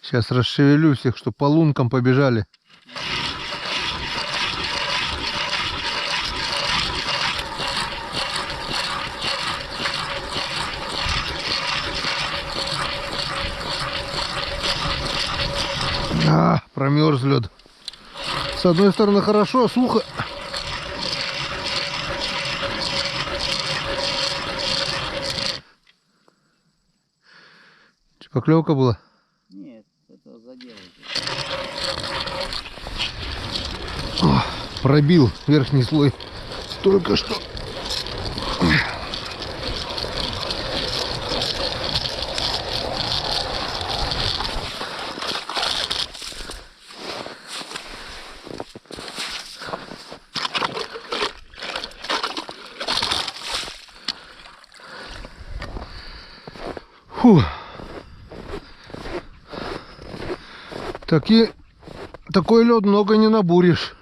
Сейчас расшевелю всех, что по лункам побежали. Промерз лед. С одной стороны хорошо, сухо. Че, поклевка была? Нет, это заделывайте. Пробил верхний слой только что. Фу. Такой лед много не набуришь.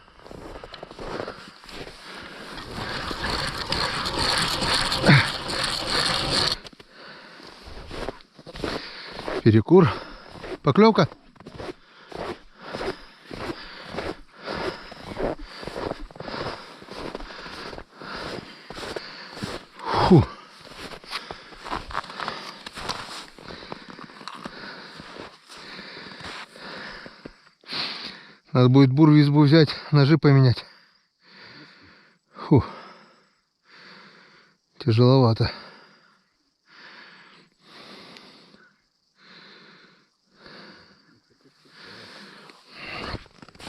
Перекур. Поклевка. Фу. Надо будет бур в избу взять, ножи поменять. Фу. Тяжеловато.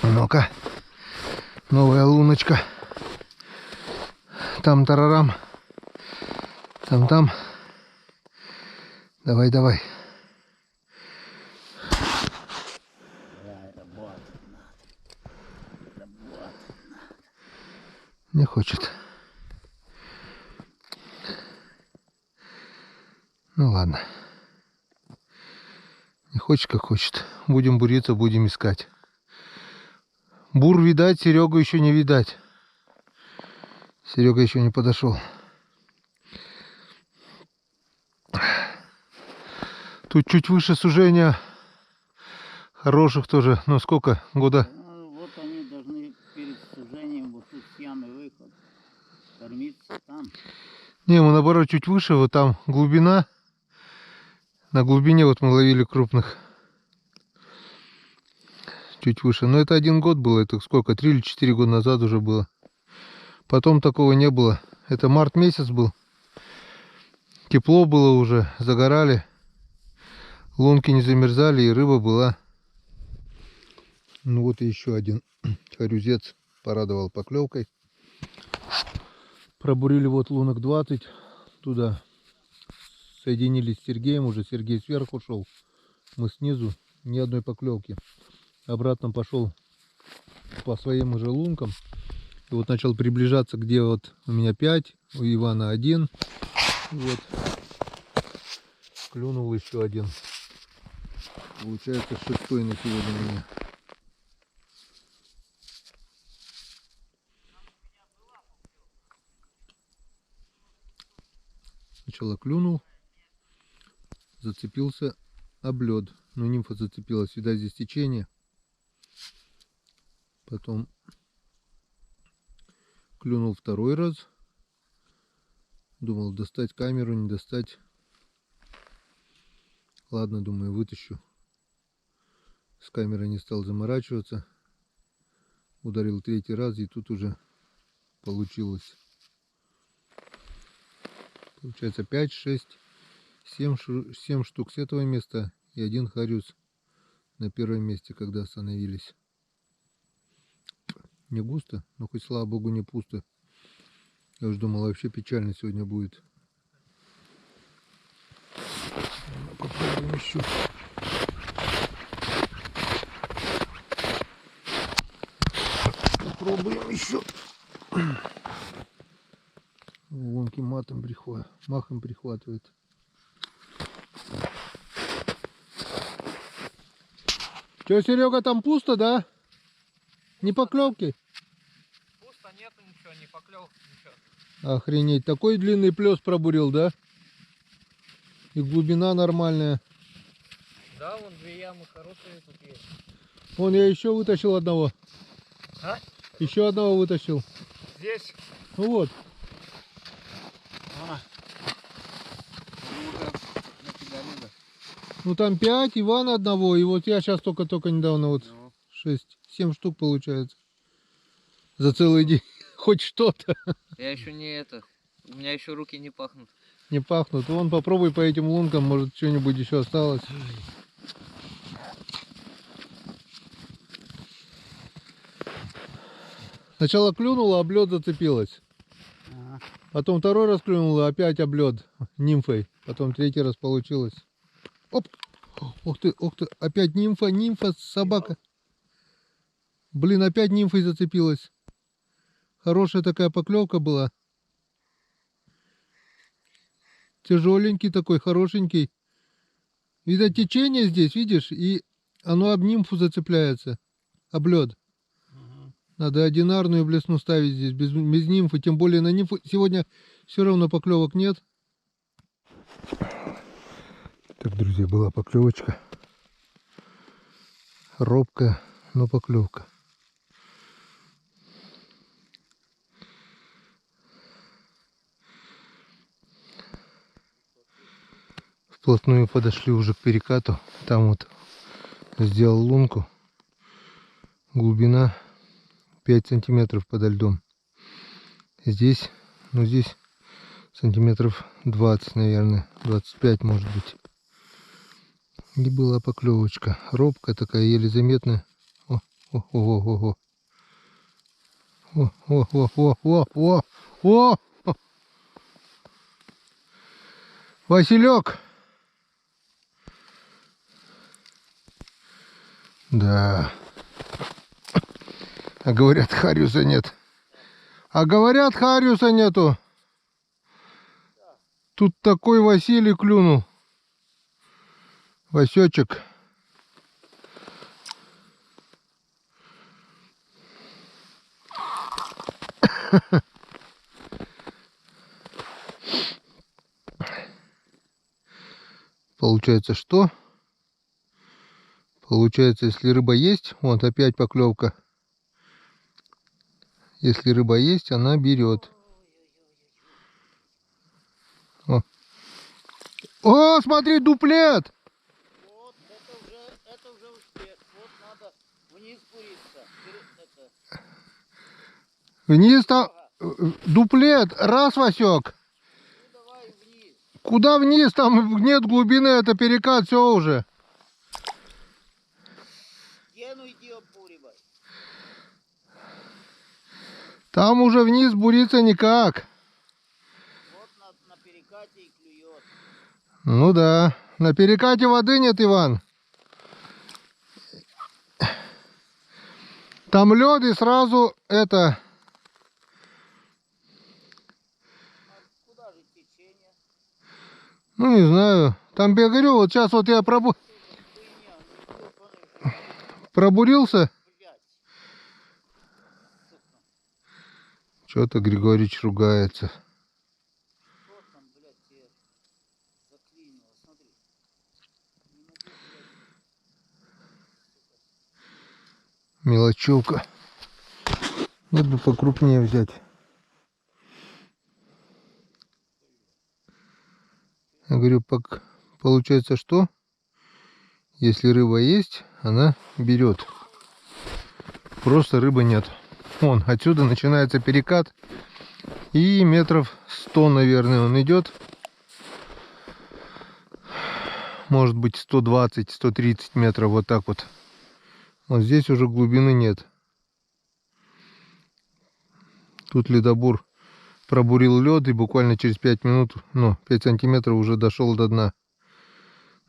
Ну-ка. Новая луночка. Там тарарам. Там. Давай. Не хочет. Ну ладно. Не хочет, как хочет. Будем буриться, будем искать. Бур видать, Серегу еще не видать. Серега еще не подошел. Тут чуть выше сужения. Хороших тоже. Но сколько? Года? Вот они должны перед сужением вот тут с ямы выход. Кормиться там. Не, мы наоборот чуть выше. Вот там глубина. На глубине вот мы ловили крупных. Чуть выше. Но это 1 год было. Это сколько? 3 или 4 года назад уже было. Потом такого не было. Это март месяц был. Тепло было уже. Загорали. Лунки не замерзали. И рыба была. Ну вот и еще один хорюзец порадовал поклевкой. Пробурили вот лунок 20. Туда соединились с Сергеем. Уже Сергей сверху шел. Мы снизу. Ни одной поклевки. Обратно пошел по своим же лункам. И вот начал приближаться, где вот у меня 5, у Ивана 1. Вот. Клюнул еще один. Получается 6-й на сегодня у меня. Сначала клюнул. Зацепился об лед. Но нимфа зацепилась. Видать, здесь течение. Потом клюнул 2-й раз. Думал, достать камеру, не достать. Ладно, думаю, вытащу. С камерой не стал заморачиваться. Ударил 3-й раз, и тут уже получилось. Получается 5, 6, 7 штук с этого места и 1 хорюз на первом месте, когда остановились. Не густо, но хоть слава богу не пусто. Я уже думал, вообще печально сегодня будет. Попробуем еще. Попробуем еще. Лунки махом прихватывает. Че, Серега, там пусто, да? Не поклевки? Пусто, нету ничего, не поклевки, ничего. Охренеть, такой длинный плес пробурил, да? И глубина нормальная. Да, вон две ямы хорошие тут есть. Вон я еще вытащил одного. А? Еще одного вытащил. Здесь? Ну вот. Ну там 5, Ивана одного, и вот я сейчас только недавно вот 6, 7 штук получается. За целый день. Хоть что-то. Я еще не это. У меня еще руки не пахнут. Не пахнут. Вон попробуй по этим лункам, может что-нибудь еще осталось. Сначала клюнула, об лед зацепилась. Ага. Потом второй раз клюнула, опять об лед нимфой. Потом третий раз получилось. Оп! Ух ты, опять нимфа, собака. Блин, опять нимфой зацепилась. Хорошая такая поклевка была. Тяжеленький такой, хорошенький. Видать, течение здесь, видишь, и оно об нимфу зацепляется. Об лед. Надо одинарную блесну ставить здесь, без нимфы. Тем более на нимфу сегодня все равно поклевок нет. Так, друзья, была поклевочка. Робкая, но поклевка. Вплотную подошли уже к перекату. Там вот сделал лунку. Глубина 5 сантиметров подо льдом. Здесь, ну здесь сантиметров 20, наверное, 25 может быть. И была поклевочка. Робкая такая, еле заметная. О. Василек! Да. А говорят, хариуса нет. Нету. Тут такой Василий клюнул. Васечек. Получается что? Получается, если рыба есть, вот опять поклевка. Если рыба есть, она берет. О, смотри, дуплет! Вот, это уже успех. Вот надо вниз буриться. Вниз там дуплет. Раз, Васек. Ну давай вниз. Куда вниз? Там нет глубины, это перекат, все уже. Стену иди обуривай. Там уже вниз буриться никак. Вот на перекате и клюет. Ну да. На перекате воды нет, Иван. Там лед и сразу это... А куда же течение? Ну не знаю. Там я говорю, вот сейчас вот я Хуйня, ну пробурился. блядь. Что-то Григорьевич ругается. Что там, блядь, тебе заклинило? Смотри. Не могу, блядь. Мелочевка. Нет бы покрупнее взять. Я говорю, получается что? Если рыба есть, она берет. Просто рыбы нет. Вон, отсюда начинается перекат. И метров 100, наверное, он идет. Может быть 120-130 метров, вот так вот. Вот здесь уже глубины нет. Тут ледобур пробурил лед и буквально через 5 минут, 5 сантиметров уже дошел до дна.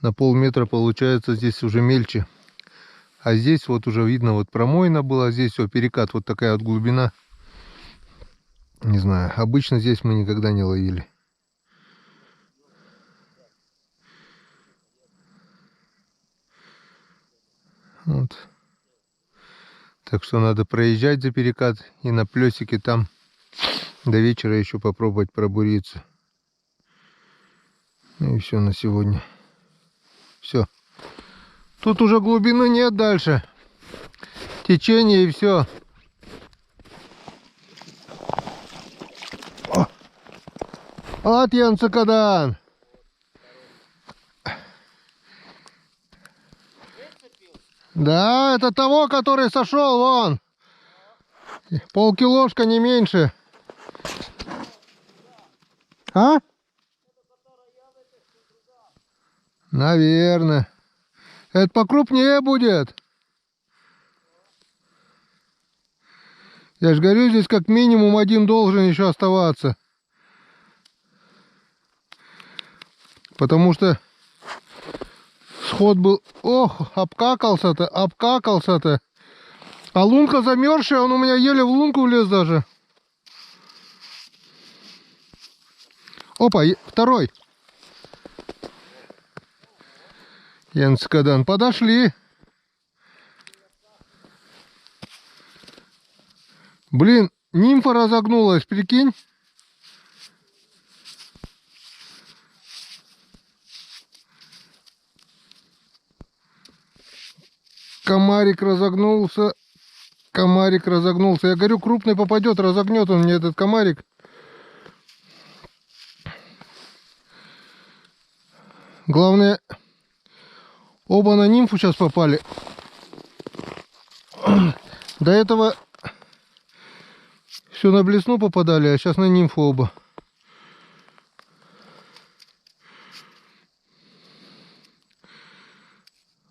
На полметра получается здесь уже мельче. А здесь вот уже видно, вот промоина была, здесь все, перекат, вот такая вот глубина. Не знаю, обычно здесь мы никогда не ловили. Вот. Так что надо проезжать за перекат и на плесике там до вечера еще попробовать пробуриться. Ну и все на сегодня. Все. Тут уже глубины нет дальше. Течение и все. Вот Янцекадан. Да, это того, который сошел вон. Полкилошка, не меньше. А? Наверное. Это покрупнее будет. Я же говорю, здесь как минимум один должен еще оставаться. Потому что сход был... Ох, обкакался-то, обкакался-то. А лунка замерзшая, он у меня еле в лунку влез даже. Опа, второй. Янцекадан, подошли. Блин, нимфа разогнулась, прикинь. Комарик разогнулся. Комарик разогнулся. Я говорю, крупный попадет, разогнет он мне этот комарик. Главное, оба на нимфу сейчас попали. До этого все на блесну попадали, а сейчас на нимфу оба.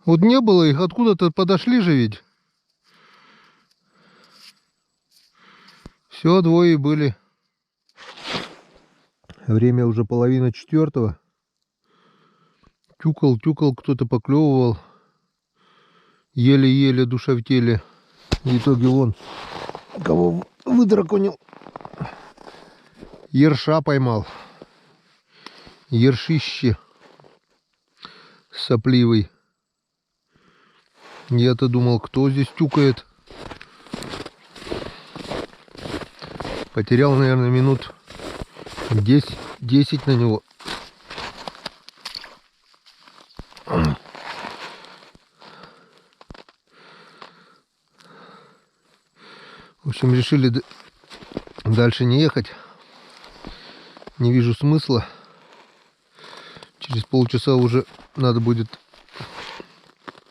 Вот не было их, откуда-то подошли же ведь. Все, двое были. Время уже 3:30. Тюкал, кто-то поклевывал. Еле-еле душа в теле. В итоге вон, кого выдраконил. Ерша поймал. Ершище. Сопливый. Я-то думал, кто здесь тюкает. Потерял, наверное, минут 10 на него. В общем, решили дальше не ехать. Не вижу смысла. Через полчаса уже надо будет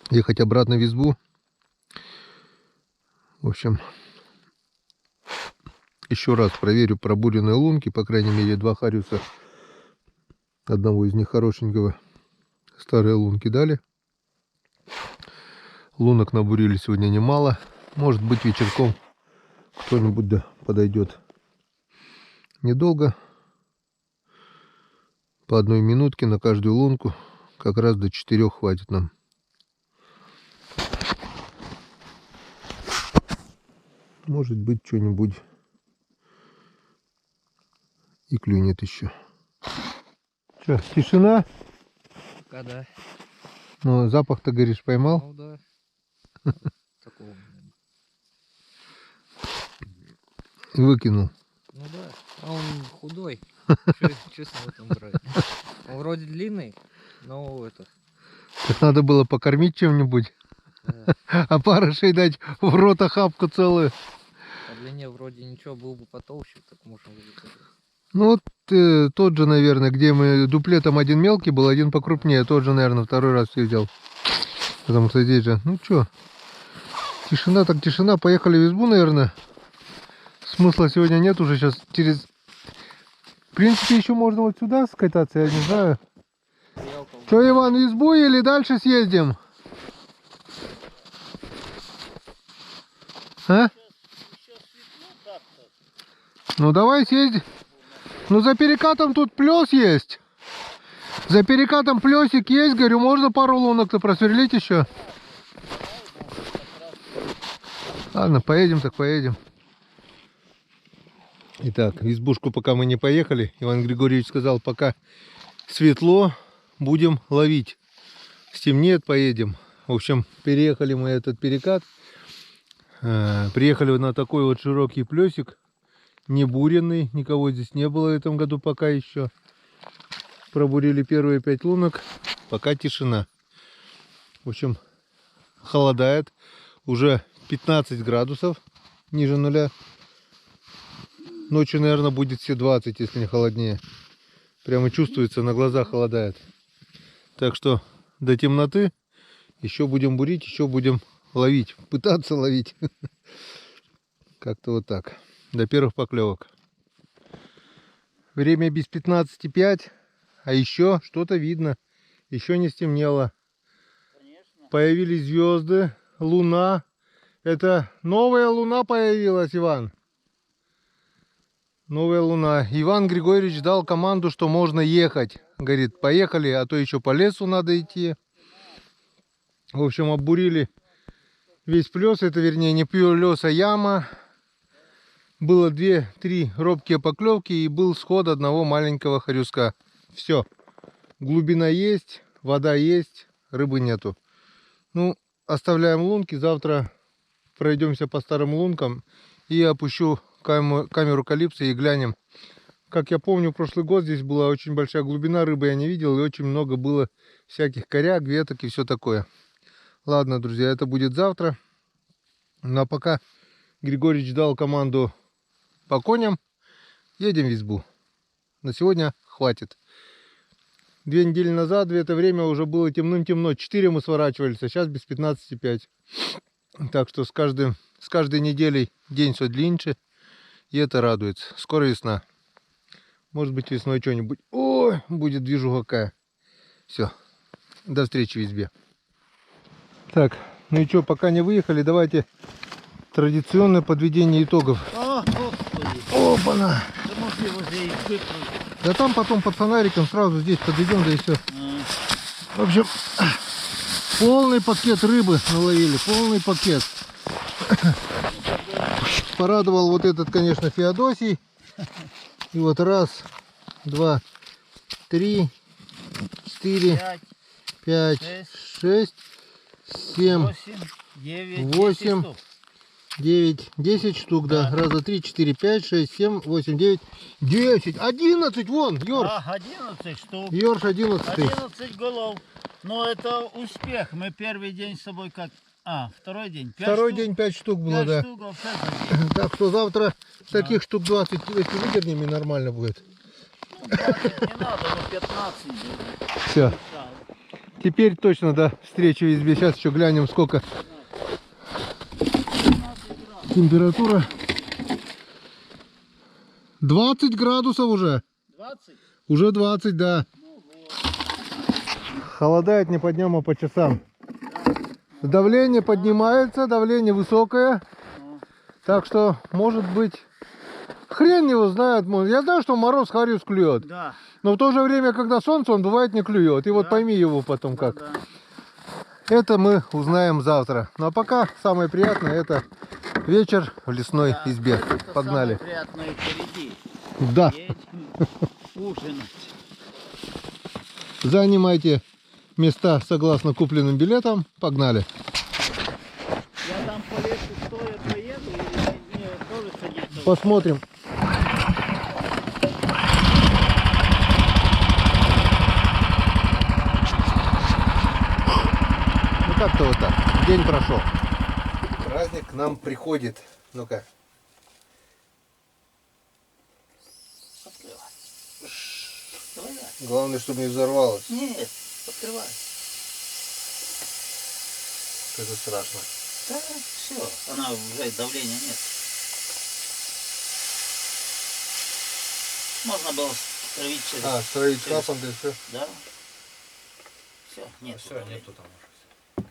ехать обратно в избу. В общем, еще раз проверю пробуренные лунки. По крайней мере, 2 хариуса. Одного из них хорошенького. Старые лунки дали. Лунок набурили сегодня немало. Может быть, вечерком кто-нибудь да подойдет. Недолго. По 1 минутке на каждую лунку. Как раз до 4 хватит нам. Может быть, что-нибудь и клюнет еще. Что, тишина? Пока да. Ну, запах-то, говоришь, поймал? Ну да. Такого. Выкинул. Ну да. А он худой. Честно в этом брать. Он вроде длинный, но это. Так надо было покормить чем-нибудь. Да. А парышей дать в рот охапку целую. По длине вроде ничего, был бы потолще, так можно будет. Ну вот тот же, наверное, где мы дуплетом один мелкий был, один покрупнее. Тот же, наверное, второй раз все взял. Потому что здесь же, ну что, тишина так тишина. Поехали в избу, наверное. Смысла сегодня нет уже сейчас через... В принципе, еще можно вот сюда скататься, я не знаю. Что, Иван, в избу или дальше съездим? А? Ну давай съездим. Ну за перекатом тут плес есть. За перекатом плесик есть, говорю, можно пару лунок-то просверлить еще. Ладно, поедем так поедем. Итак, в избушку пока мы не поехали. Иван Григорьевич сказал, пока светло, будем ловить. Стемнеет, поедем. В общем, переехали мы этот перекат. Приехали на такой вот широкий плесик. Не буренный, никого здесь не было в этом году пока еще. Пробурили первые 5 лунок, пока тишина. В общем, холодает. Уже 15 градусов ниже нуля. Ночью, наверное, будет все 20, если не холоднее. Прямо чувствуется, на глазах холодает. Так что до темноты еще будем бурить, еще будем ловить. Пытаться ловить. Как-то вот так. До первых поклевок. Время без 15:05. А еще что-то видно. Еще не стемнело. Конечно. Появились звезды. Луна. Это новая луна появилась, Иван. Новая луна. Иван Григорьевич дал команду, что можно ехать. Говорит, поехали, а то еще по лесу надо идти. В общем, оббурили весь плес. Это, вернее, не плес, а яма. Было 2-3 робкие поклевки и был сход одного маленького хорюска. Все. Глубина есть, вода есть, рыбы нету. Ну, оставляем лунки. Завтра пройдемся по старым лункам и опущу камеру Калипсо и глянем. Как я помню, прошлый год здесь была очень большая глубина, рыбы я не видел, и очень много было всяких коряг, веток и все такое. Ладно, друзья, это будет завтра. Ну а пока Григорьевич дал команду по коням, едем в избу. На сегодня хватит. 2 недели назад в это время уже было темным-темно. 4 мы сворачивались, а сейчас без 15:05. Так что с каждой неделей день все длиннее. И это радует. Скоро весна. Может быть, весной что-нибудь. Ой, будет движуха какая. Все. До встречи в избе. Так, ну и что, пока не выехали, давайте традиционное подведение итогов. О, Господи. Опа-на! Да может его уже и выпрыгнуть. Да там потом под фонариком сразу здесь подведем, да и все. В общем, полный пакет рыбы наловили. Полный пакет. Порадовал вот этот, конечно, Феодосий. И вот раз, два, три, 4, 5, 5, 6, 7, 8, 9, 8, 10 штук. 9, 10 штук, да. Раз, два, 3, 4, 5, 6, 7, 8, 9, 10, 11, вон, Йорш. А, 11 штук. Йорш 11. 11 голов. Но это успех. Мы первый день с собой как... А, второй день. 5 Второй штук. день 5 штук было, 5 да. штук, а в шесть. Так что завтра таких штук 20, если выдернем, и нормально будет. Ну, 20 не надо, но 15 будет. Все. Теперь точно до встречи в избе. Сейчас еще глянем, сколько температура. 20 градусов уже. 20? Уже 20, да. Ну вот. Холодает не по дням, а по часам. Давление поднимается, давление высокое. Так что, может быть, хрен его знает. Я знаю, что мороз хариус клюет. Да. Но в то же время, когда солнце, он бывает не клюет. И вот Да. пойми его потом как. Да. Это мы узнаем завтра. Ну а пока самое приятное — это вечер в лесной Да. избе. Это Погнали. самое приятное впереди. Да. Едем ужинать. Занимайте места согласно купленным билетам. Погнали. Я там по лесу стоя поеду или мне тоже садиться? Посмотрим. Ну как-то вот так. День прошел. Праздник к нам приходит. Ну-ка. Главное, чтобы не взорвалось. Нет, открывай. Это страшно. Да, все. Она уже давления нет. Можно было стравить через... А, строить клапан, да и все. Да. Все, нет. Все, нету там уже.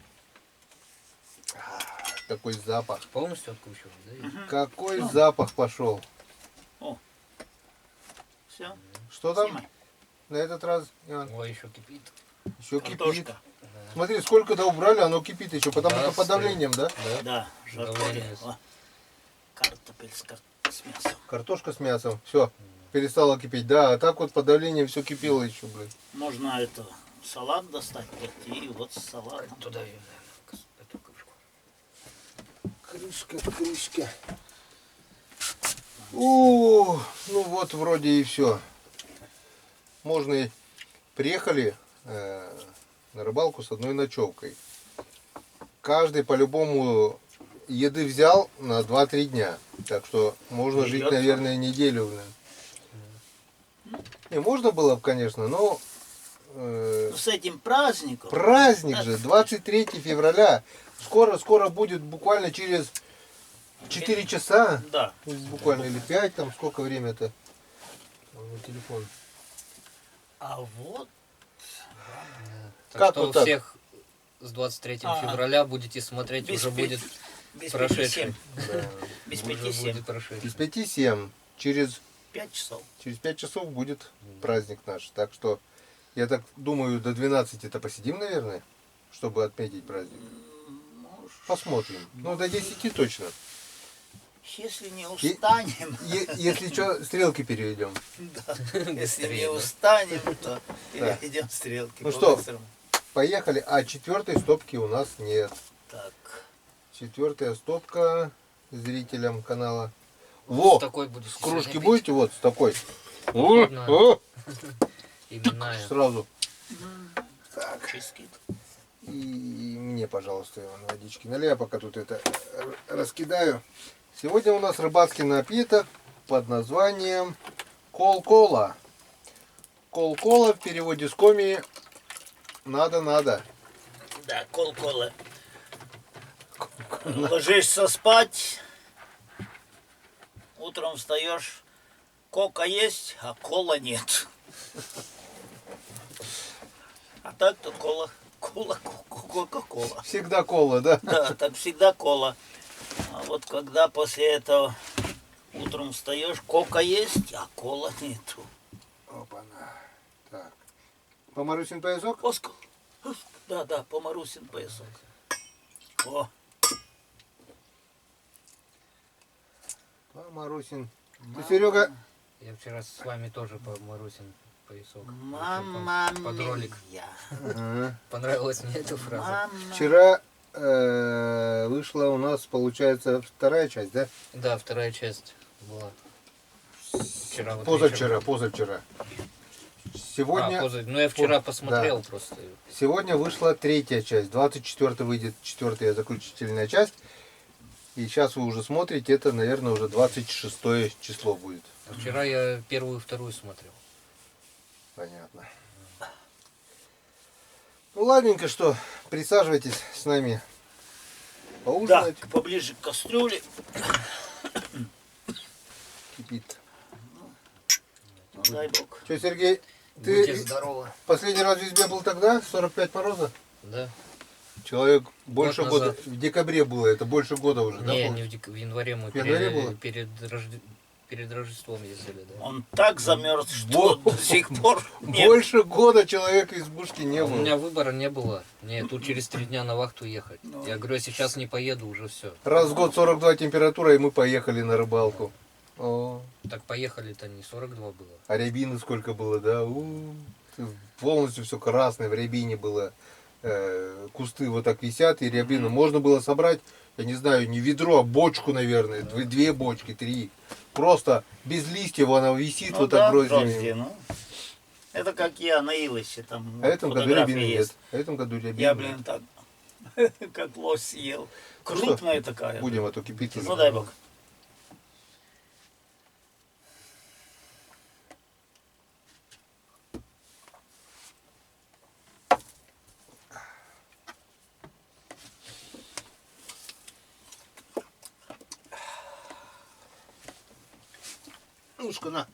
Какой запах. Полностью откручиваем, да? Какой Всё. запах пошел. Все. Что там? Снимай. На этот раз, Иван, Ой, еще кипит. еще кипит. Картошка. Смотри, сколько да убрали, оно кипит еще, потому Да, что под стоит. давлением, да? Да? Да, жаркое. Давление. О, картофель с мясом. Картошка с мясом, все, перестала кипеть. Да, а так вот под давлением все кипело еще, блин. Можно это салат достать, и вот с салатом. Туда ее, эту крышку. Крышка. О, ну вот вроде и все. Можно и приехали на рыбалку с одной ночевкой. каждый по-любому еды взял на 2-3 дня. Так что можно жить, Придётся. наверное, неделю. Не, можно было бы, конечно, но Ну, с этим праздником. праздник же, 23 февраля. Скоро будет, буквально через 4 часа. Да. Буквально или 5, там сколько время-то. На телефон. А вот Так Как что вот у так? всех с 23 Ага. февраля будете смотреть, без уже пи- будет без прошедший. 5-7. Да. Без Уже 5-7. будет прошедший. Без 5-7. Через 5 часов. 5 часов будет праздник наш. Так что, я так думаю, до 12-то посидим, наверное, чтобы отметить праздник. Посмотрим. Ну, до 10 точно. Если не устанем, Если что, стрелки переведем. если не Быстрее, да? устанем, то переведем стрелки. Ну что? по-быстрому. Поехали. А 4-й стопки у нас нет. Так. 4-я стопка зрителям канала. С Во! такой будете С кружки сегодня будете? Вот, с такой. Ладно. О! пить. Именная. Сразу. Чистит. И мне, пожалуйста, Иван, водички налей, я пока тут это раскидаю. Сегодня у нас рыбацкий напиток под названием Кол-кола. Кол-кола в переводе с коми надо. Да, кол-кола. Ложишься спать, утром встаешь, кока есть, а кола нет. А так-то кока-кола. Всегда кола, да? Да, так всегда кола. А вот когда после этого утром встаешь, кока есть, а кола нету. Опа-на. Так. Помарусин поясок? Оскал. Да, помарусин поясок. О, Помарусин. Ты, Серега, Я вчера с вами тоже по Марусин поясок. мама Под ролик. мия. ага. Понравилась мне эта фраза. Мама. Вчера вышла у нас, получается, 2-я часть, да? Да, вторая часть была. Вчера вот Позавчера. Сегодня, Ну я вчера О, посмотрел просто. сегодня вышла 3-я часть. 24 выйдет 4-я заключительная часть. И сейчас вы уже смотрите, это, наверное, уже 26 число будет. А вчера я первую и вторую смотрел. Понятно. Ну ладненько, что, присаживайтесь с нами Да, поужинать. поближе к кастрюле. Кипит. Ну, дай бог. Что, Сергей, Будьте ты здоровы. последний раз в избе был тогда, 45 мороза? Да. Человек больше Год года. назад. В декабре было, это больше года уже, да? Не, было? не в январе мы В январе было? перед Рождеством ездили, да. Он так замерз, что Во- до сих пор нет. Больше года человек в избушке не У было. меня выбора не было. Мне тут через 3 дня на вахту ехать. Ну. Я говорю, я сейчас не поеду, уже все. Раз в год 42 температура, и мы поехали на рыбалку. О, Так поехали-то не 42 было. а рябины сколько было, да? Полностью все красное, в рябине было. Кусты вот так висят, и рябину можно было собрать, я не знаю, не ведро, а бочку, наверное, 2 бочки, 3. Просто без листьев она висит Ну вот да, так гроздями. грозди, ну. Это как я на Илосе, там А в этом году фотографии рябины нет. есть. А в этом году рябины Я, нет. блин, так, как лось съел. Ну что, Крупная такая. Будем, а то кипит уже. Ну дай бог. Рушка, на.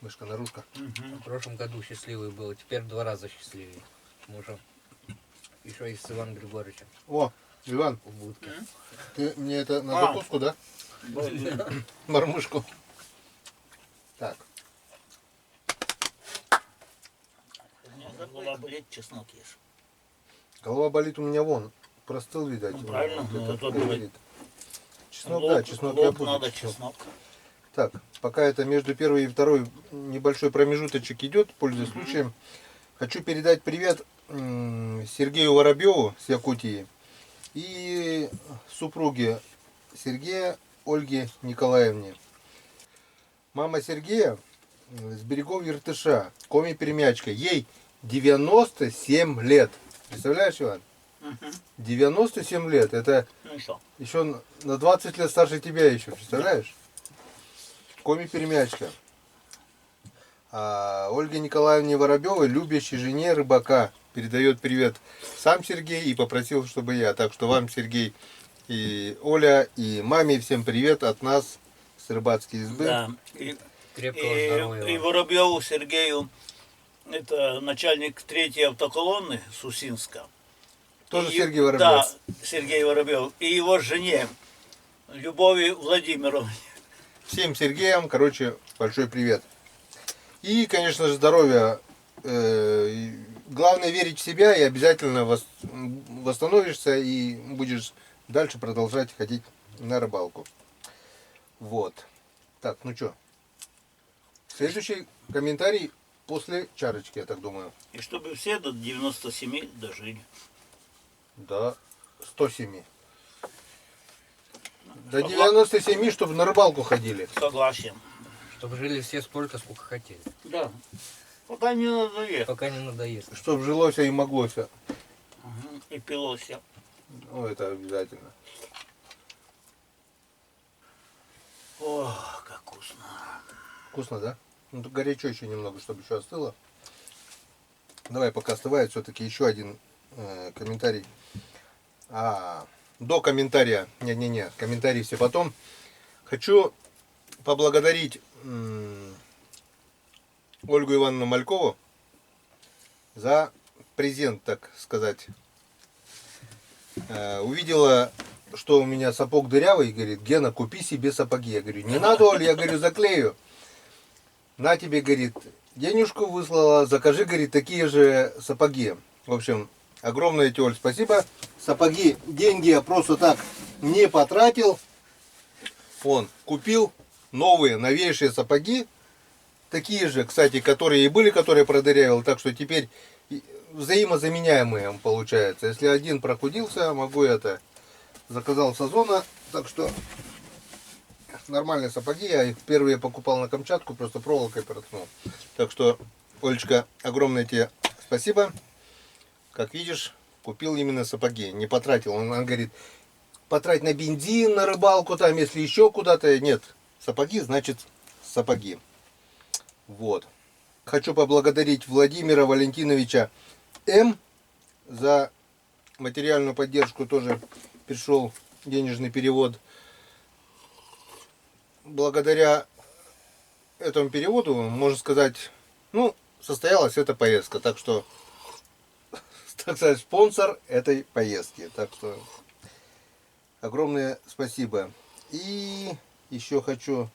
Мышка, наружка. В прошлом году счастливый был, теперь 2 раза счастливее. Мужем. Еще и с Иваном Григорьевичем О, Иван, в будке. ты мне это на А. закуску, да? Мормышку. Так. У меня голова болит, чеснок ешь. Голова болит у меня вон. Простыл, видать. Ну, у меня правильно, вот ну, это это болит. Чеснок, Лоб- да, чеснок я лоб буду. надо чеснок. чеснок. Так, пока это между первой и второй небольшой промежуточек идет, пользуясь случаем, хочу передать привет Сергею Воробьеву с Якутии и супруге Сергея Ольге Николаевне. Мама Сергея с берегов Иртыша, коми-перемячка, ей 97 лет. Представляешь, Иван? Мгм. 97 лет. Это Ну и что? еще на 20 лет старше тебя еще, представляешь? Коми-перемячка. А Ольге Николаевне Воробьевой, любящей жене рыбака, передает привет сам Сергей и попросил, чтобы я. Так что вам, Сергей, и Оля, и маме всем привет от нас с рыбацкой избы. Да. Крепкого здоровья И вам. Воробьеву Сергею, это начальник 3-й автоколонны Сусинска. Тоже И- Сергей Воробьев. Да, Сергей Воробьев. И его жене Любови Владимировне. Всем Сергеям, короче, большой привет. И, конечно же, здоровья. Главное верить в себя, и обязательно восстановишься и будешь дальше продолжать ходить на рыбалку. Вот. Так, ну что. Следующий комментарий после чарочки, я так думаю. И чтобы все до 97 дожили. До 107. До 97, чтобы на рыбалку ходили. Согласен. Чтобы жили все столько, сколько хотели. Да. Пока не надоест. Пока не надоест. Чтоб жилося и моглося. Мгм. И пилося. Ну, это обязательно. О, как вкусно. Вкусно, да? Ну, тут горячо еще немного, чтобы еще остыло. Давай, пока остывает, все-таки еще один комментарий. До комментария, не, комментарии все потом. Хочу поблагодарить Ольгу Ивановну Малькову за презент, так сказать. Увидела, что у меня сапог дырявый, говорит: Гена, купи себе сапоги. Я говорю: не надо, Оль, я говорю, заклею. На тебе, говорит, денежку выслала, закажи, говорит, такие же сапоги. В общем, огромное тебе, Оль, спасибо. Сапоги, деньги я просто так не потратил. Он купил новые, новейшие сапоги. Такие же, кстати, которые и были, которые продырявил. Так что теперь взаимозаменяемые получается. Если один прохудился, могу это. Заказал с Озона. Так что нормальные сапоги. Я их первые покупал на Камчатку, просто проволокой проткнул. Так что, Олечка, огромное тебе спасибо. Как видишь, купил именно сапоги. Не потратил. Он говорит: потрать на бензин, на рыбалку, там, если еще куда-то. Нет, сапоги значит сапоги. Вот. Хочу поблагодарить Владимира Валентиновича М. за материальную поддержку. Тоже пришел денежный перевод. Благодаря этому переводу, можно сказать, ну, состоялась эта поездка. Так что, так сказать, спонсор этой поездки. Так что огромное спасибо. И еще хочу...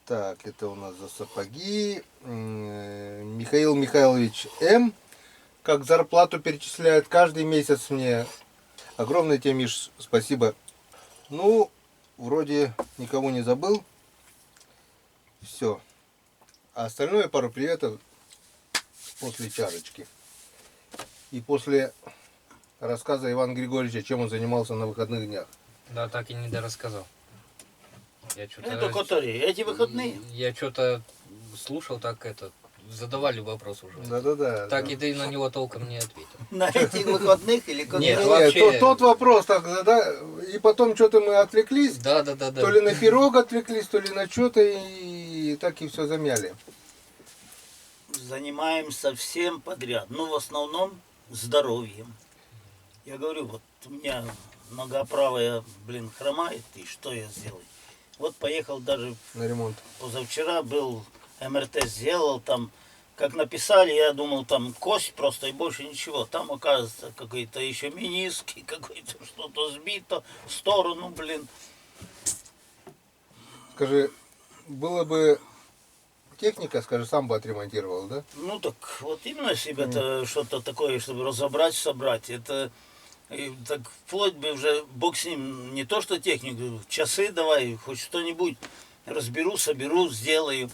Так, это у нас за сапоги. Михаил Михайлович М. Как зарплату перечисляет каждый месяц мне. Огромное тебе, Миш, спасибо. Ну, вроде никого не забыл. Все. А остальное пару приветов после чарочки. И после рассказа Ивана Григорьевича, чем он занимался на выходных днях. Да, так и не дорассказал. Я Это которые, эти выходные. Я что-то слушал, так это, задавали вопрос уже. Да-да-да. Так да. и ты на него толком не ответил. На этих выходных или как? Нет, Не, вообще- тот вопрос, так, да, и потом что-то мы отвлеклись. Да. То ли на пирог отвлеклись, то ли на что-то, и так и все замяли. Занимаемся всем подряд. Ну, в основном здоровьем. Я говорю, вот у меня нога правая, хромает, и что я сделаю? Вот поехал даже На ремонт. позавчера, был МРТ сделал, там, как написали, я думал, там кость просто и больше ничего. Там, оказывается, какой-то еще мениск, и какое-то что-то сбито в сторону, Скажи, было бы техника, скажи, сам бы отремонтировал, да? Ну так вот именно себе это что-то такое, чтобы разобрать, собрать. Это и так вплоть бы уже, бог с ним, не то что технику, часы давай, хоть что-нибудь разберу, соберу, сделаю.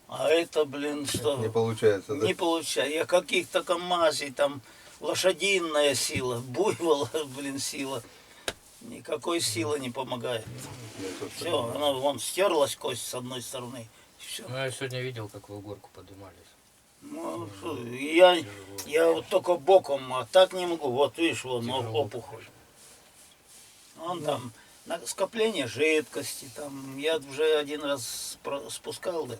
А это, что? Не получается, да? Не получается. Я каких-то КамАЗей, там лошадиная сила, буйвола, сила. Никакой силы не помогает. Все, она вон стерлась кость с одной стороны. Все. Ну, я сегодня видел, как вы горку поднимались. Ну, я вот только боком, а так не могу. Вот видишь, вон опухоль. Он там скопление жидкости, там я уже один раз спускал это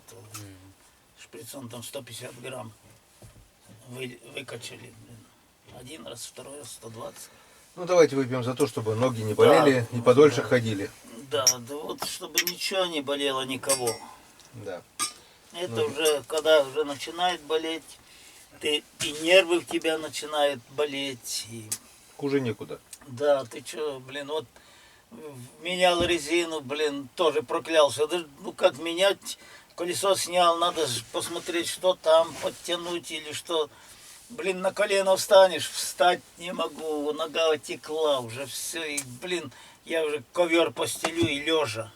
шприцом там 150 грамм выкачали. Блин. Один раз, второй раз 120. Ну давайте выпьем за то, чтобы ноги не болели и подольше ходили. Да, да вот чтобы ничего не болело никого. Да. Это уже, когда уже начинает болеть, и нервы в тебя начинают болеть. И... Хуже некуда. Да, ты что, блин, вот менял резину, блин, тоже проклялся. Да, ну как менять, колесо снял, надо посмотреть, что там, подтянуть или что. Блин, на колено встанешь, встать не могу, нога отекла уже, все, и, блин, я уже ковер постелю и лежа.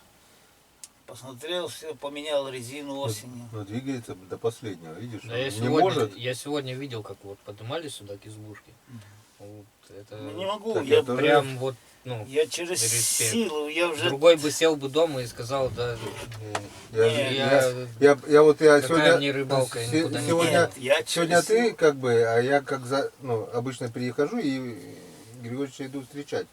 Посмотрел, все, поменял резину осенью. Но двигается до последнего, видишь? Да, Он я, не сегодня, может. я сегодня видел, как вот поднимали сюда к избушке. Вот, это Ну, не могу, Так я это уже- прям вот, ну, Я через респект. силу, я уже... другой бы сел бы дома и сказал, да, Я какая сегодня, мне рыбалка, я никуда не сегодня, Нет, я сегодня через ты силу. как бы, а я как обычно прихожу и Григорьевича иду встречать.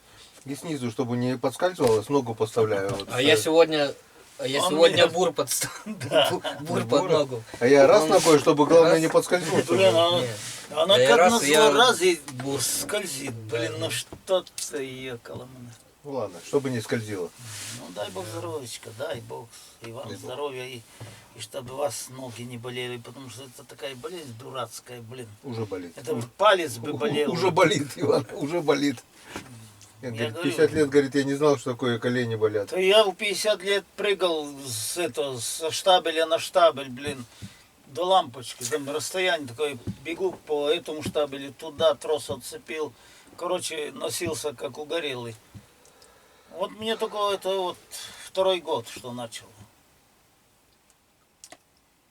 И снизу, чтобы не подскальзывалось, ногу поставляю. Вот, А я сегодня, Он сегодня меня- бур подставил. Да. Бур под Бура. ногу. А я раз Он ногой, чтобы главное раз- не подскользнуть. Блин, чтобы- Не. она Да я как раз, назло я- раз и бур. скользит. Да. Блин, ну что-то ехало мне. Ну ладно, чтобы не скользило. Ну дай бог здоровечка, дай бог. И вам Дай бог. здоровья, и чтобы у вас ноги не болели, потому что это такая болезнь дурацкая, блин. Уже болит. Это палец бы болел. Уже болит, Иван, уже болит. Я Говорит, говорю. 50 лет, говорит, я не знал, что такое колени болят. То я в 50 лет прыгал со штабеля на штабель, блин, до лампочки. Там расстояние такое, бегу по этому штабелю, туда трос отцепил. Короче, носился как угорелый. Вот мне только это вот второй год, что начал.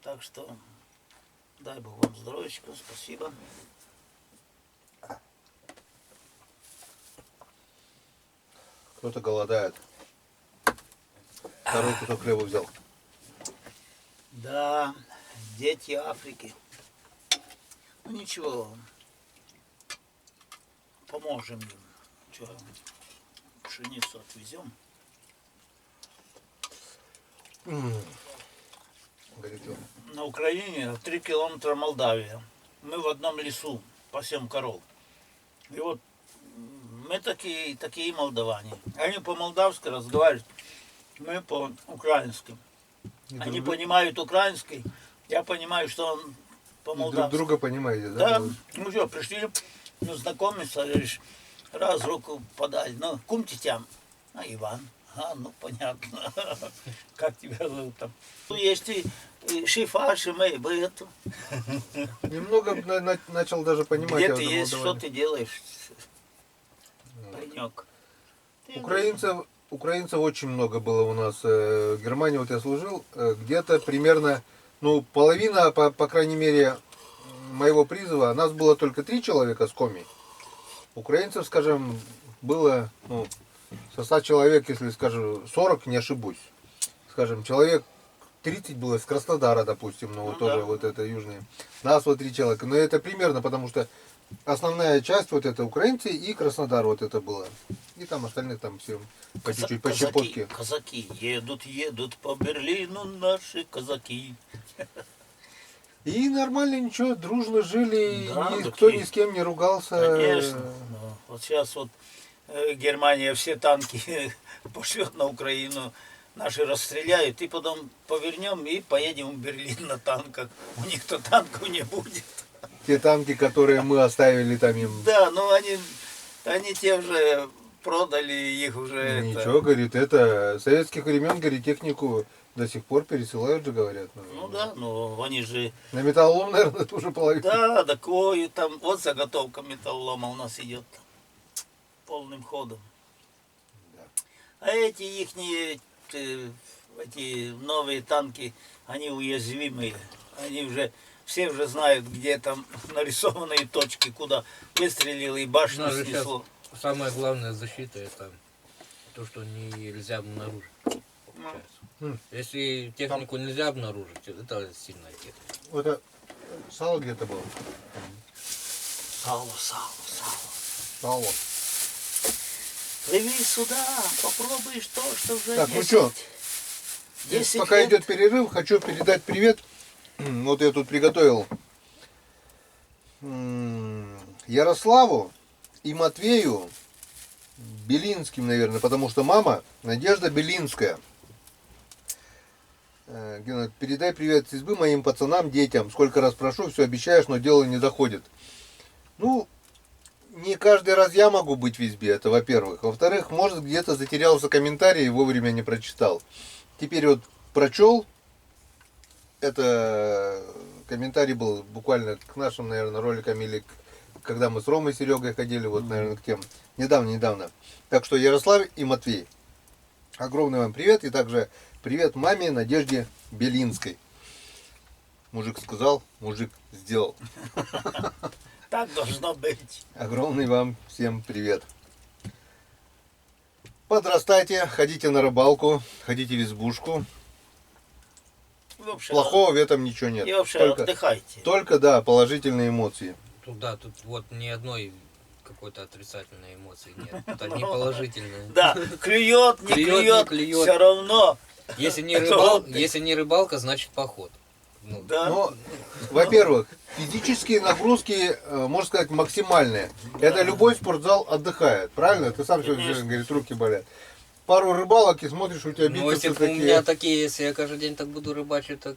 Так что дай бог вам здоровечка, спасибо. Кто-то голодает. Второй кусок хлеба взял. Да, дети Африки. Ну ничего, поможем им. Че, пшеницу отвезем. Говорит, он. На Украине 3 километра Молдавия. Мы в одном лесу пасем коров. И вот мы такие молдаване. Они по-молдавски разговаривают, мы по-украински. И Они друг, понимают украинский, я понимаю, что он и друг по-молдавски. друга понимаете, да? Да, ну что, пришли, ну знакомиться, говоришь, раз руку подали, ну, кум тетям, а Иван, ну понятно, как тебя зовут там. Ну, есть и шифаши мои, эту. Немного начал даже понимать. Где я ты уже есть, что молдаванин. ты делаешь, паренек? Украинцев очень много было у нас. В Германии вот я служил, где-то примерно, ну, половина, по крайней мере, моего призыва, нас было только 3 человека с коми. Украинцев, скажем, было, ну, со 100 человек, если скажу 40, не ошибусь. Скажем, человек 30 было из Краснодара, допустим, ну, вот Ну, тоже да. вот это южные. Нас вот 3 человека. Но это примерно, потому что основная часть вот это украинцы и Краснодар вот это было. И там остальных там все по чуть-чуть, по щепотке. Казаки едут по Берлину наши казаки. И нормально, ничего, дружно жили, Да, никто такие. ни с кем не ругался. Конечно. Ну, вот сейчас вот Германия все танки пошлет на Украину, наши расстреляют, и потом повернем и поедем в Берлин на танках. У них-то танков не будет. Те танки, которые мы оставили там им. Да, но они те уже продали их уже. это. Ничего, говорит, это советских времен, говорит, технику до сих пор пересылают же, говорят. Ну да, но они же, На металлолом, наверное, это уже половина. да, такое, там, вот заготовка металлолома у нас идет полным ходом. Да. А эти ихние, эти новые танки, они уязвимые. Они уже, все уже знают, где там нарисованные точки, куда выстрелил и башню Даже сейчас снесло. самая главная защита это то, что нельзя обнаружить. получается. Если технику нельзя обнаружить, это сильная техника. Вот Сало где-то было. Сало. Сало. Плыви сюда, попробуешь то, что уже Так, ну 10 что, 10 пока лет. идет перерыв, хочу передать привет. Вот я тут приготовил Ярославу и Матвею Белинским, наверное, потому что мама Надежда Белинская. Гена, передай привет с избы моим пацанам, детям. Сколько раз прошу, все обещаешь, но дело не доходит. Ну, не каждый раз я могу быть в избе, это во-первых. Во-вторых, может где-то затерялся комментарий и вовремя не прочитал. Теперь вот прочел. Это комментарий был буквально к нашим, наверное, роликам или когда мы с Ромой и Серегой ходили, вот, наверное, к тем. Недавно. Так что Ярослав и Матвей, огромный вам привет. И также привет маме Надежде Белинской. Мужик сказал, мужик сделал. Так должно быть. Огромный вам всем привет. Подрастайте, ходите на рыбалку, ходите в избушку. Вообще, Плохого в этом ничего нет. и вообще Только, отдыхайте. только, да, положительные эмоции. Тут вот ни одной какой-то отрицательной эмоции нет. Тут одни положительные. Да, клюет, не клюет, все равно. Если не, Это отдых. если не рыбалка, значит поход. Ну, Да. Но, во-первых, физические нагрузки, можно сказать, максимальные. Это любой спортзал отдыхает, правильно? Ты сам сегодня Конечно. говоришь, руки болят. Пару рыбалок и смотришь, у тебя ну, если бицепсы бы у меня такие. такие, если я каждый день так буду рыбачить, так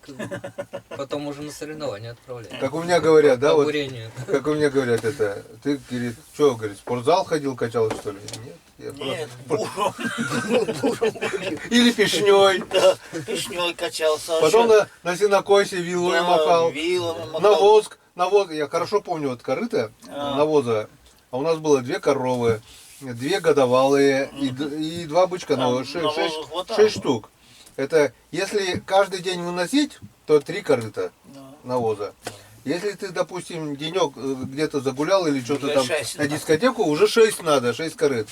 потом уже на соревнования отправлять. Как у меня говорят, да, По вот, бурению. как у меня говорят, это, ты, говорит, что, говорит, в спортзал ходил, качал, что ли? Нет, я Нет, просто... буром. Или пешней. Да, пешней качался. Потом на сенокосе вилой махал. Вилами махал. Навоз, я хорошо помню, вот корыто А. навоза, а у нас было 2 коровы, 2 годовалые и 2 бычка, Там 6 навоза хватало. штук. Это если каждый день выносить, то 3 корыта Да. навоза. Если ты, допустим, денек где-то загулял или что-то Уже там 6 на надо. дискотеку, уже 6 надо, 6 корыт.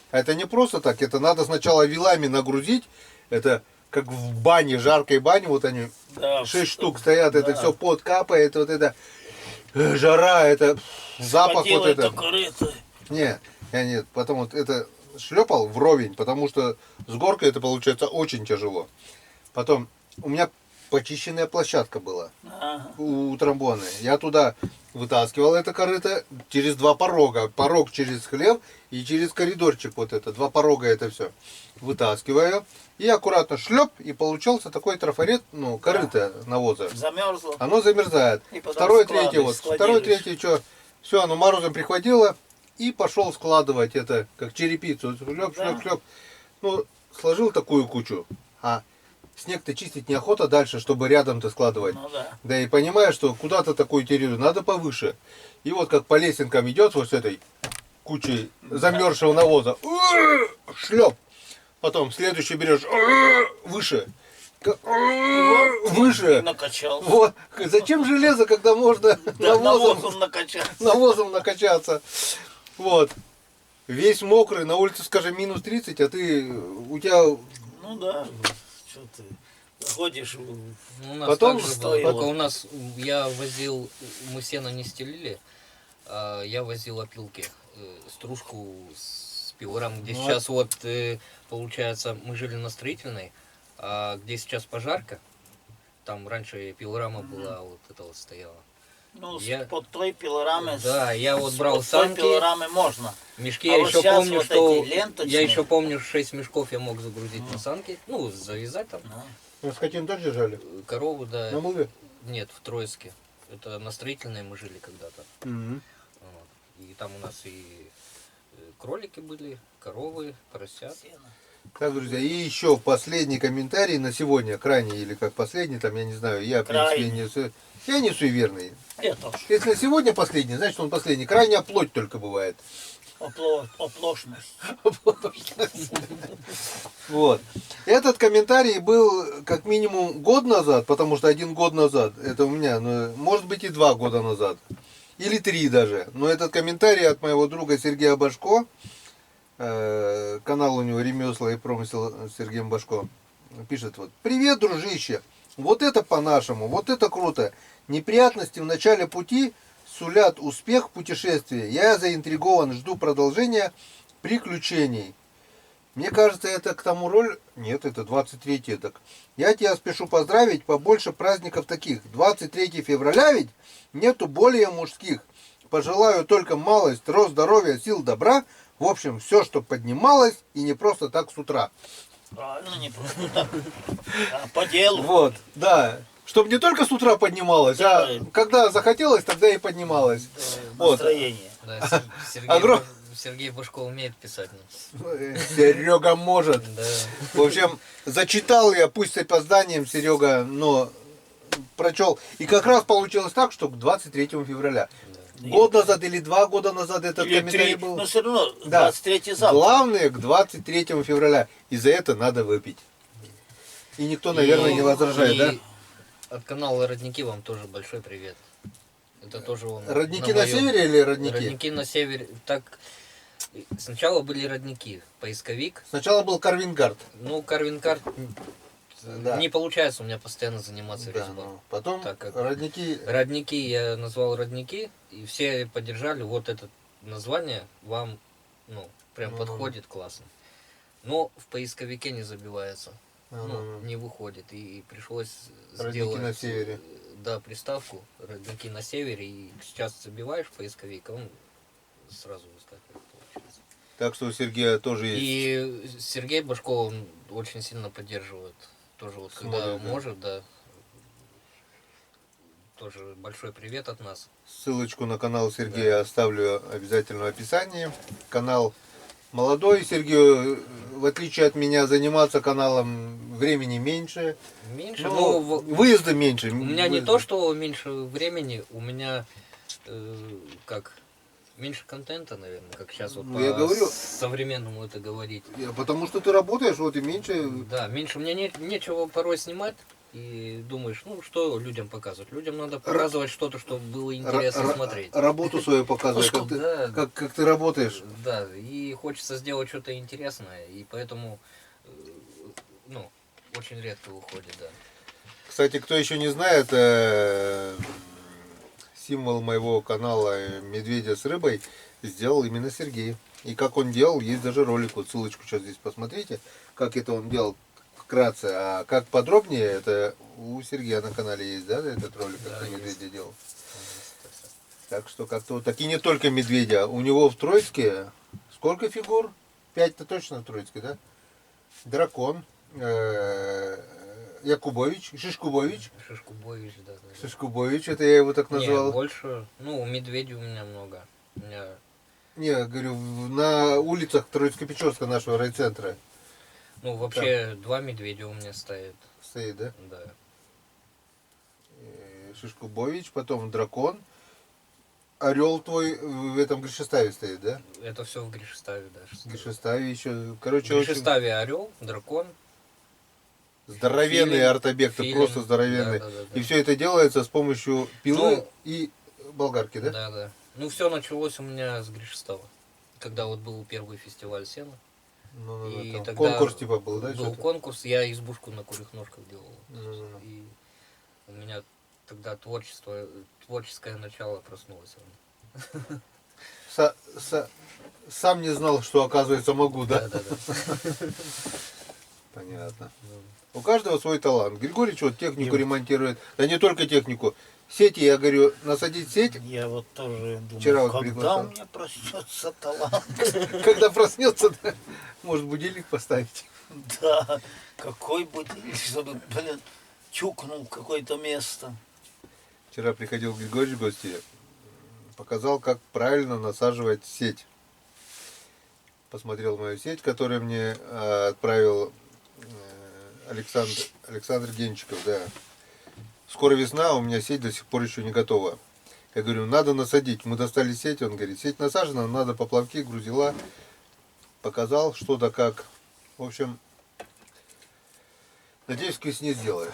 А это не просто так, это надо сначала вилами нагрузить, это как в бане, жаркой бане, вот они Да, 6 штук стоят, это да. все пот капает, вот это жара, это запах вот Схватил это. корыто. Не, я нет, потом вот это шлепал вровень, потому что с горкой это получается очень тяжело. Потом у меня почищенная площадка была Ага. у тромбоны. Я туда вытаскивал это корыто через 2 порога. Порог через хлев и через коридорчик вот это. 2 порога это все. Вытаскиваю и аккуратно шлеп, и получался такой трафарет, ну, корыто навоза. Замерзло. Оно замерзает. И потом Второй, складываешь, третий, вот. Второй, складируешь. третий, что? Все, оно морозом прихватило и пошел складывать это, как черепицу. Шлеп, Да. шлеп, шлеп. Ну, сложил такую кучу. А снег-то чистить неохота дальше, чтобы рядом-то складывать. Ну да. Да и понимаешь, что куда-то такую территорию надо повыше. И вот как по лесенкам идет вот с этой кучей замерзшего навоза. Шлеп. Потом следующий берешь выше. И Выше. накачал. Вот. Зачем железо, когда можно Да, навозом, навозом накачал. навозом накачаться? Вот. Весь мокрый, на улице, скажем, минус 30, а у тебя Ну да. Что ты ходишь. Ну, у нас Потом так же было, стоило. только у нас я возил, мы сено не стелили, а я возил опилки, стружку с пилорам, где Ну, сейчас вот, получается, мы жили на Строительной, а где сейчас пожарка, там раньше пилорама была, вот это вот стояла. Ну, Я- под той пилорамы. Да, я вот брал под той санки, пилорамы можно. мешки, А я вот еще щас помню, вот что эти ленточные. я еще помню 6 мешков я мог загрузить на санки, ну, завязать там, Да. вы скотину тоже держали? корову, да, На муле? нет, в Троицке, это на Строительной мы жили когда-то. Мгм. Вот. И там у нас и кролики были, коровы, поросят. Сено. Так, друзья, и еще последний комментарий на сегодня, крайний или как последний, там, я не знаю, я, в принципе, я не суеверный. Я тоже. Если на сегодня последний, значит он последний. Крайняя плоть только бывает. Оплошность. Вот. Этот комментарий был как минимум год назад, потому что 1 год назад, это у меня, ну, может быть и 2 года назад, или 3 даже. Но этот комментарий от моего друга Сергея Башко, канал у него «Ремесла и промысел» с Сергеем Башко, пишет вот: «Привет, дружище! Вот это по-нашему, вот это круто. Неприятности в начале пути сулят успех в путешествии. Я заинтригован, жду продолжения приключений. Мне кажется, это к тому роль... Нет, это 23-й. Так. Я тебя спешу поздравить, побольше праздников таких. 23 февраля ведь нету более мужских. Пожелаю только малость, рост здоровья, сил, добра. В общем, все, что поднималось, и не просто так с утра. Правильно, не просто так. А по делу. Вот, да. Чтобы не только с утра поднималось, Да. а когда захотелось, тогда и поднималось. Вот. Настроение. Да, Сергей, Огром- Сергей Бушко умеет писать. Серега может. Да. В общем, зачитал я, пусть с опозданием, Серега, но прочел. И как раз получилось так, что к 23 февраля. Год назад или 2 года назад этот Или комментарий 3, был. но все равно Да. 23 завтра. Главное к 23 февраля. И за это надо выпить. И никто, наверное, не возражает, И да? от канала Родники вам тоже большой привет. Это тоже он. Родники на моем- севере или родники? Родники на севере. Так, сначала были родники, поисковик. Сначала был Карвингард. Ну, Карвинкарт Да. не получается у меня постоянно заниматься Да, резьбой. ну, потом Так как- родники. Родники я назвал родники, и все поддержали. Вот это название вам, ну, прям Ну, подходит классно. Но в поисковике не забивается. Ну, Ну, не выходит. И пришлось Родники сделать на севере. Да, приставку родники на севере. И сейчас забиваешь в поисковик, он сразу выскакивает, получается. Так что у Сергея тоже есть. И Сергей Башков он очень сильно поддерживает. Тоже вот когда Смотрит, да? может, да. Тоже большой привет от нас. Ссылочку на канал Сергея оставлю обязательно в описании. Канал молодой. Сергею, в отличие от меня, заниматься каналом времени меньше. Меньше, Ну, но выезда меньше. у меня не то, что меньше времени, у меня как меньше контента, наверное, как сейчас вот Ну, я говорю. современному это говорить. Потому что ты работаешь, вот и меньше. Да, меньше мне нечего порой снимать. И думаешь, ну что людям показывать? Людям надо показывать что-то, чтобы было интересно смотреть. Работу свою показывай, как ты, Да. как ты работаешь. Да, и хочется сделать что-то интересное, и поэтому, ну, очень редко выходит, да. Кстати, кто еще не знает, символ моего канала «Медведя с рыбой» сделал именно Сергей. И как он делал, есть даже ролик, вот ссылочку сейчас здесь посмотрите, как это он делал вкратце. А как подробнее, это у Сергея на канале есть, да, этот ролик, как Да, он есть. медведя делал. Так что как-то вот, так и не только медведя. У него в Троицке сколько фигур? 5-то точно в Троицке, да? Дракон, Якубович, Шишкубович. Шишкубович, да. Да. Шишкубович, это я его так Не, назвал. больше, ну, у медведей у меня много. У меня, Не, говорю, на улицах Троицко-Печорска нашего райцентра ну, вообще, 2 медведя у меня стоят, стоит, да? да. Шишкубович, потом дракон. Орел твой в этом Гришеставе стоит, да? Это все в Гришеставе, да. В Гришеставе еще, короче, В очень Гришеставе орел, дракон. здоровенный филин, артобек, ты филин. просто здоровенный. Да, да, да, да. И все это делается с помощью пилы Ну, и болгарки, да? Да, да. Ну, все началось у меня с Гришестава. Когда вот был первый фестиваль сена. Ну, И там тогда конкурс типа был, да? Был что-то? конкурс, я избушку на курьих ножках делал. Ну. И у меня тогда творческое начало проснулось. Сам не знал, что оказывается могу, да? Да, да, да. Понятно. Ну, У каждого свой талант. Григорьевич вот технику И- ремонтирует. Да не только технику. Сети, я говорю, насадить сеть, Я вот тоже думаю, Вчера вот когда приглашал. у меня проснется талант. когда проснется, да, может будильник поставить. Да, какой будильник, чтобы, блин, чукнул в какое-то место. Вчера приходил Григорьевич в гости, показал, как правильно насаживать сеть. Посмотрел мою сеть, которую мне отправил Александр Генчиков, да. Скоро весна, а у меня сеть до сих пор еще не готова. Я говорю, надо насадить. Мы достали сеть, он говорит, сеть насажена, надо поплавки, грузила. Показал, что да как. В общем, надеюсь, к весне сделаю.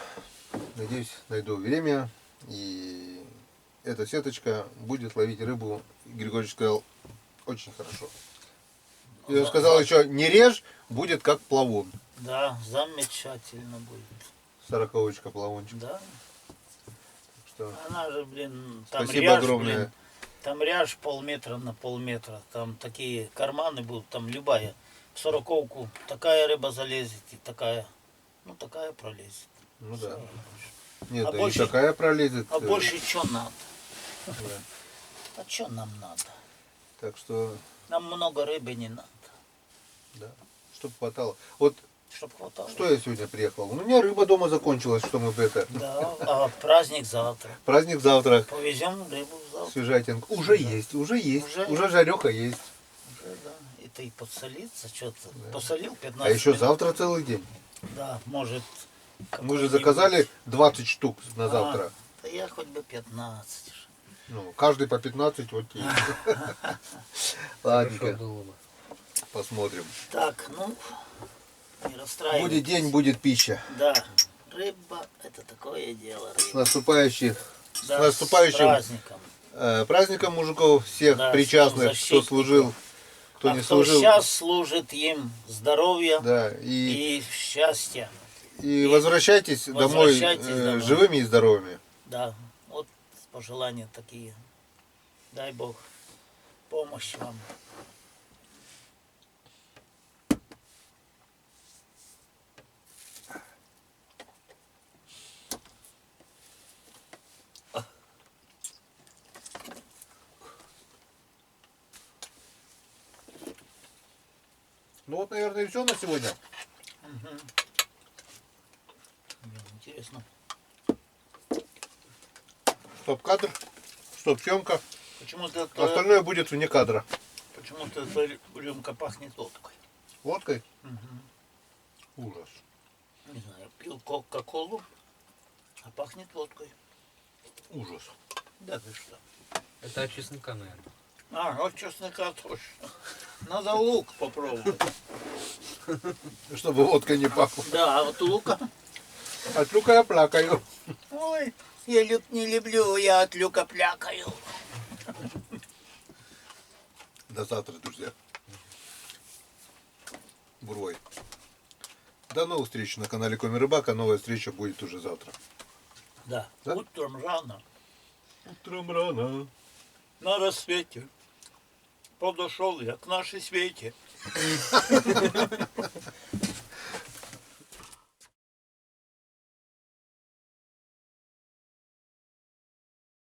Надеюсь, найду время, и эта сеточка будет ловить рыбу. Григорьевич сказал, очень хорошо. И он сказал еще, не режь, будет как плавун. Да, замечательно будет. 40-очка, плавончик. Да. Что, Она же, блин, там спасибо ряж, огромное. блин, там ряж полметра на полметра. Там такие карманы будут, там любая. В 40-ку такая рыба залезет и такая. Ну, такая пролезет. Ну да. Всё. Нет, А да больше- и такая пролезет. А больше что надо? Да. А что нам надо? Так что, Нам много рыбы не надо. да, чтоб хватало. Вот Чтоб хватало. что я сегодня приехал? У меня рыба дома закончилась, что мы это. Да, а праздник завтра. Праздник завтра. Повезем рыбу завтра. Свежатинг. Уже есть, уже есть. Уже Уже жареха есть. Уже, да. Это и подсолиться что-то. Посолил 15 А еще минут. завтра целый день. Да, может. Мы же какой-нибудь- заказали 20 штук на завтра. Да я хоть бы 15. Ну, каждый по 15, вот и. Хорошо Ладненько, было бы. посмотрим. Так, ну, не расстраивайтесь. Будет день, будет пища. Да, рыба это такое дело. С Рыба. наступающим, Да, с наступающим с праздником. праздником мужиков, всех Да, причастных, всем кто защитников. служил, кто А не кто служил. сейчас служит им здоровья Да, и счастья. и возвращайтесь, возвращайтесь домой домой. живыми и здоровыми. Да, вот пожелания такие. Дай Бог помощь вам. Ну вот, наверное, и все на сегодня. Интересно, Стоп-кадр, стоп-съемка. почему-то Остальное будет вне кадра. почему-то эта рюмка пахнет водкой. Водкой? Ужас. Не знаю, пил кока-колу, а пахнет водкой. Ужас. Да ты что? Это от чеснока, наверное. А, вот чеснока точно. Надо лук попробовать. Чтобы водка не пахла. Да, а вот лука. От люка я плакаю. Ой, я люк не люблю, я от люка плякаю. До завтра, друзья. Бурой. До новых встреч на канале Коми Рыбак, а новая встреча будет уже завтра. Да, Да? утром рано, Утром рано. на рассвете, подошел я к нашей свете.